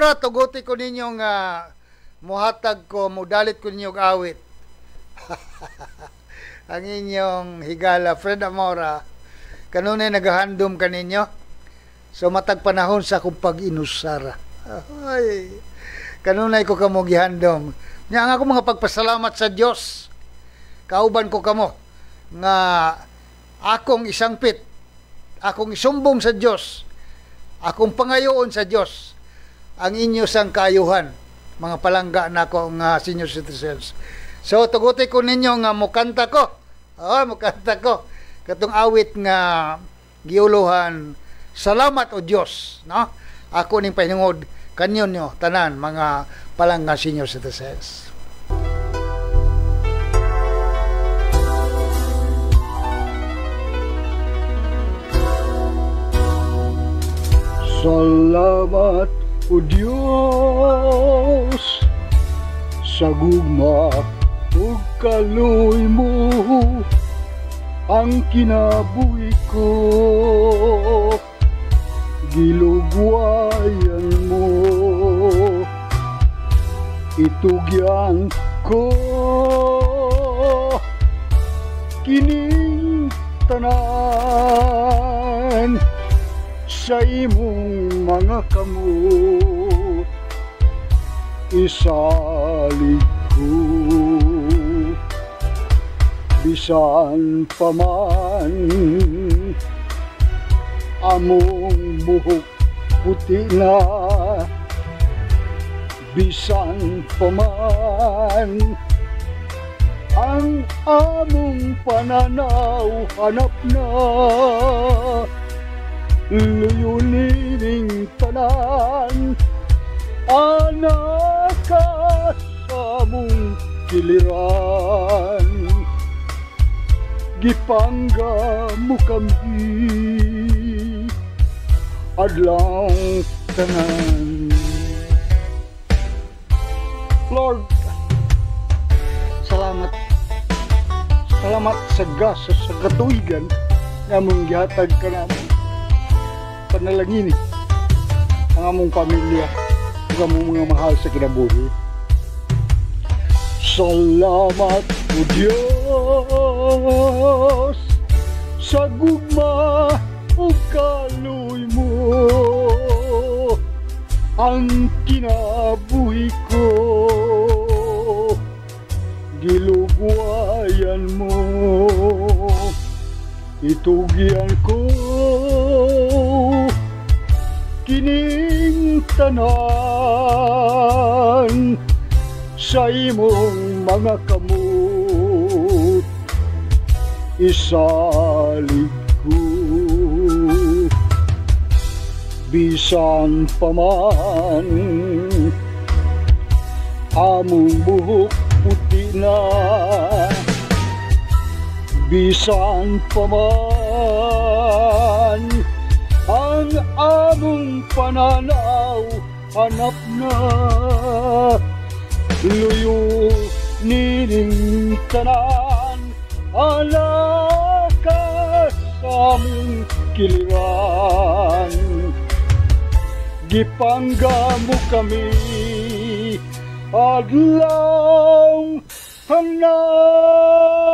Amora, tuguti ko ninyo nga muhatag ko, mudalit ko ninyo awit. Ang inyong higala, Fred Amora, kanunay nagahandom ka ninyo. So matag panahon sa akong pag-inusara. Ay, kanunay ko kamo gihandom. Nya nga ako mga pagpasalamat sa Dios. Kauban ko kamo nga akong isangpit, akong isumbong sa Dios, akong pangayoon sa Dios ang inyo sang kaayuhan, mga palangga nako nga senior citizens. So tuguti ko ninyo nga mukanta ko. Mukanta ko katong awit nga giuluhan. Salamat o Dios, no? Ako ning pahinungod kanyo nyo tanan mga palangga senior citizens. Salamat o Diyos sa gugma ug kaluoy mo ang kinabuhi ko, gilugwayan mo, itugyan ko kining tanan sa imong mga kamot, isalig ko bisan paman among buhok puti na, bisan paman ang among pananaw hanap na, luyuning tanan anak ka sa mong giliran, gipangga mo kami adlaw tanan. Lord, salamat sa gasa sa katuigan nga mong gihatag ka namin. Panalangin ang among pamilya, ang among mga mahal sa kinabuhi. Salamat o Diyos sa gugma o kaluoy mo ang kinabuhi ko, gilugwayan mo, itugyan ko kining tanan sa imong mga kamot, isalig ko bisan paman among buhok puti na, bisan paman ang among pananaw hanap na, luyo nining tanan ala ka sa among kiliran, gipangga mo kami adlaw hanglan.